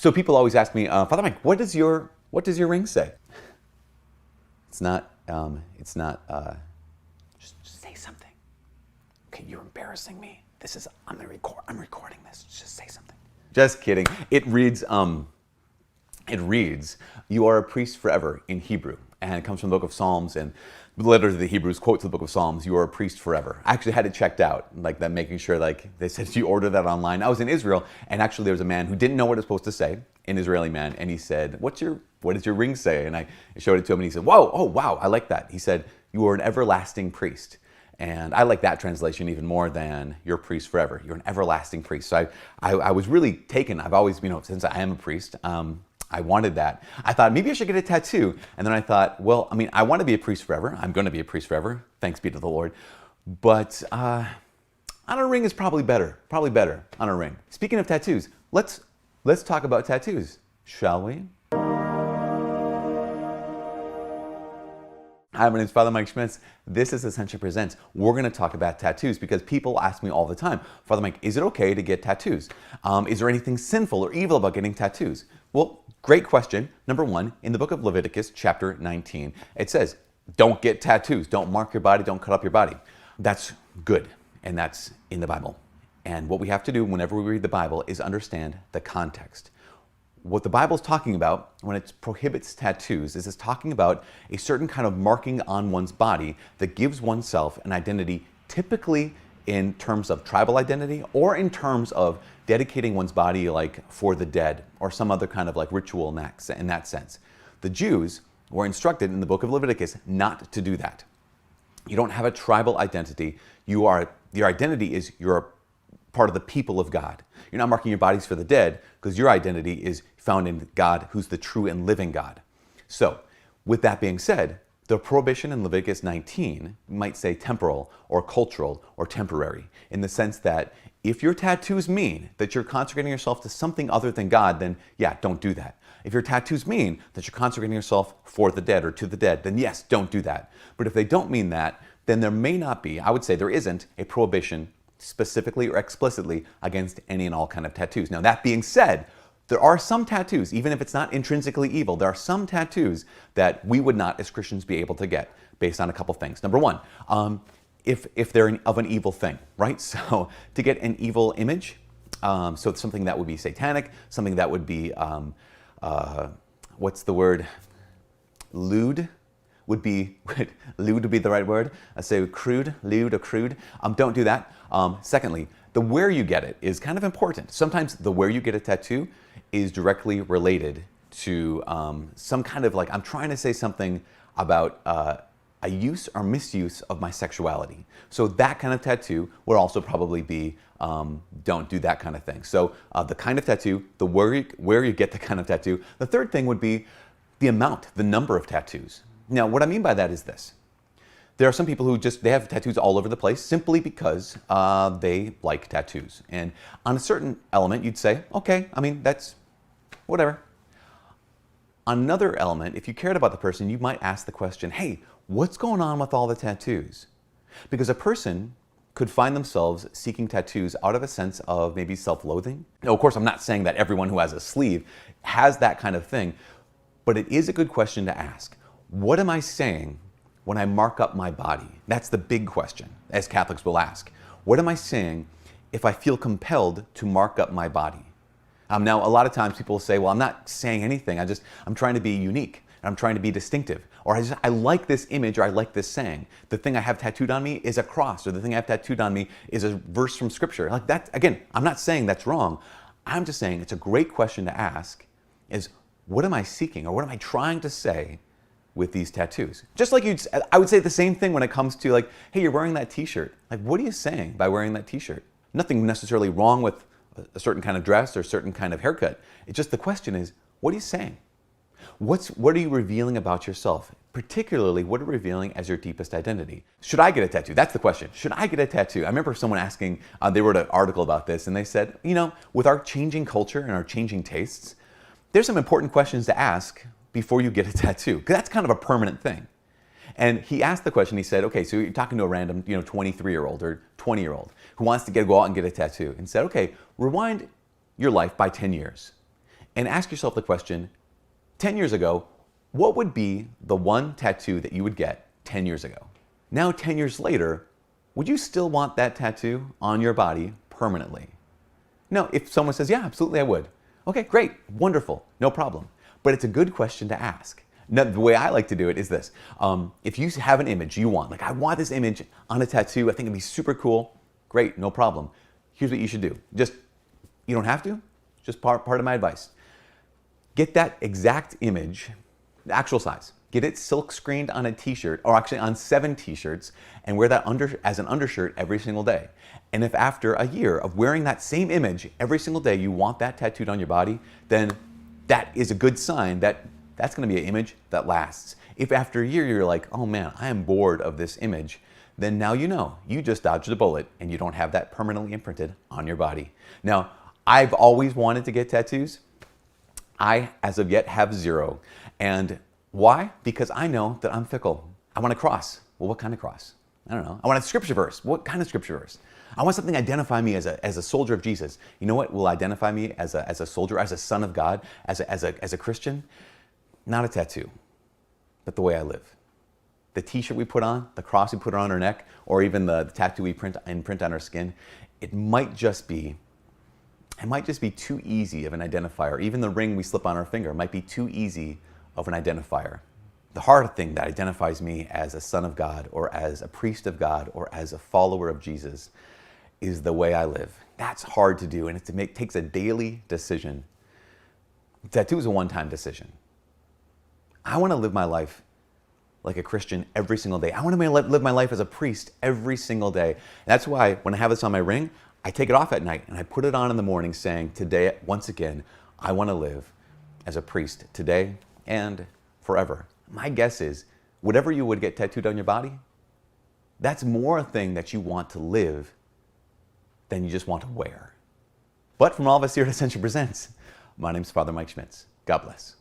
So people always ask me, Father Mike, what does your ring say? It's not, just say something. Okay, you're embarrassing me. I'm recording this. Just say something. Just kidding. It reads, you are a priest forever in Hebrew. And it comes from the book of Psalms, and the letter to the Hebrews quotes the book of Psalms, you are a priest forever. I actually had it checked out, like that, making sure, like they said, you order that online. I was in Israel, and actually there was a man who didn't know what it was supposed to say, an Israeli man, and he said, what does your ring say? And I showed it to him, and he said, whoa, oh wow, I like that. He said, you are an everlasting priest. And I like that translation even more than you're a priest forever. You're an everlasting priest. So I was really taken. I've always, since I am a priest, I wanted that. I thought maybe I should get a tattoo. And then I thought, well, I want to be a priest forever. I'm going to be a priest forever. Thanks be to the Lord. But on a ring is probably better. Probably better on a ring. Speaking of tattoos, let's talk about tattoos, shall we? Hi, my name is Father Mike Schmitz. This is Ascension Presents. We're going to talk about tattoos because people ask me all the time, Father Mike, is it okay to get tattoos? Is there anything sinful or evil about getting tattoos? Well, great question. Number one, in the book of Leviticus, chapter 19, it says, don't get tattoos. Don't mark your body. Don't cut up your body. That's good, and that's in the Bible. And what we have to do whenever we read the Bible is understand the context. What the Bible's talking about when it prohibits tattoos is it's talking about a certain kind of marking on one's body that gives oneself an identity, typically in terms of tribal identity or in terms of dedicating one's body like for the dead or some other kind of like ritual in that sense. The Jews were instructed in the book of Leviticus not to do that. You don't have a tribal identity. Your identity is you're part of the people of God. You're not marking your bodies for the dead because your identity is found in God, who's the true and living God. So, with that being said, the prohibition in Leviticus 19 might say temporal or cultural or temporary, in the sense that if your tattoos mean that you're consecrating yourself to something other than God, then yeah, don't do that. If your tattoos mean that you're consecrating yourself for the dead or to the dead, then yes, don't do that. But if they don't mean that, then there may not be, I would say there isn't, a prohibition specifically or explicitly against any and all kind of tattoos. Now, that being said, there are some tattoos, even if it's not intrinsically evil, there are some tattoos that we would not, as Christians, be able to get based on a couple things. Number one, if they're of an evil thing, right? So to get an evil image, so it's something that would be satanic, something that would be, what's the word? Lewd would be the right word. I say crude, lewd or crude. Don't do that. Secondly, the where you get it is kind of important. Sometimes the where you get a tattoo is directly related to some kind of like, I'm trying to say something about a use or misuse of my sexuality. So that kind of tattoo would also probably be don't do that kind of thing. So the kind of tattoo, the where you get the kind of tattoo. The third thing would be the amount, the number of tattoos. Now, what I mean by that is this. There are some people who they have tattoos all over the place simply because they like tattoos. And on a certain element, you'd say, okay, that's whatever. On another element, if you cared about the person, you might ask the question, hey, what's going on with all the tattoos? Because a person could find themselves seeking tattoos out of a sense of maybe self-loathing. Now, of course, I'm not saying that everyone who has a sleeve has that kind of thing, but it is a good question to ask. What am I saying when I mark up my body? That's the big question, as Catholics will ask. What am I saying if I feel compelled to mark up my body? Now, a lot of times people say, well, I'm not saying anything. I'm trying to be unique. And I'm trying to be distinctive. Or I like this image, or I like this saying. The thing I have tattooed on me is a cross, or the thing I have tattooed on me is a verse from Scripture. Like that, again, I'm not saying that's wrong. I'm just saying it's a great question to ask is, what am I seeking, or what am I trying to say with these tattoos? Just like I would say the same thing when it comes to like, hey, you're wearing that t-shirt. Like, what are you saying by wearing that t-shirt? Nothing necessarily wrong with a certain kind of dress or a certain kind of haircut. It's just the question is, what are you saying? What are you revealing about yourself? Particularly, what are you revealing as your deepest identity? Should I get a tattoo? That's the question. Should I get a tattoo? I remember someone asking, they wrote an article about this, and they said, with our changing culture and our changing tastes, there's some important questions to ask before you get a tattoo, because that's kind of a permanent thing. And he asked the question, he said, okay, so you're talking to a random 23-year-old or 20-year-old who wants to go out and get a tattoo, and said, okay, rewind your life by 10 years. and ask yourself the question, 10 years ago, what would be the one tattoo that you would get 10 years ago? Now, 10 years later, would you still want that tattoo on your body permanently? No, if someone says, yeah, absolutely I would. Okay, great, wonderful, no problem. But it's a good question to ask. Now, the way I like to do it is this. If you have an image you want, like I want this image on a tattoo, I think it'd be super cool, great, no problem. Here's what you should do. You don't have to, just part of my advice. Get that exact image, the actual size. Get it silk screened on a t-shirt, or actually on 7 t-shirts, and wear that as an undershirt every single day. And if after a year of wearing that same image every single day, you want that tattooed on your body, then that is a good sign that that's going to be an image that lasts. If after a year you're like, oh man, I am bored of this image, then now you know, you just dodged a bullet and you don't have that permanently imprinted on your body. Now, I've always wanted to get tattoos. I, as of yet, have 0. And why? Because I know that I'm fickle. I want a cross. Well, what kind of cross? I don't know. I want a scripture verse. What kind of scripture verse? I want something to identify me as a soldier of Jesus. You know what will identify me as a soldier, as a son of God, as a Christian? Not a tattoo, but the way I live. The t-shirt we put on, the cross we put on our neck, or even the tattoo we print on our skin, it might just be too easy of an identifier. Even the ring we slip on our finger might be too easy of an identifier. The hard thing that identifies me as a son of God, or as a priest of God, or as a follower of Jesus is the way I live. That's hard to do, and it takes a daily decision. Tattoo is a one-time decision. I want to live my life like a Christian every single day. I want to live my life as a priest every single day. And that's why when I have this on my ring, I take it off at night and I put it on in the morning saying, today, once again, I want to live as a priest today and forever. My guess is, whatever you would get tattooed on your body, that's more a thing that you want to live than you just want to wear. But from all of us here at Ascension Presents, my name's Father Mike Schmitz. God bless.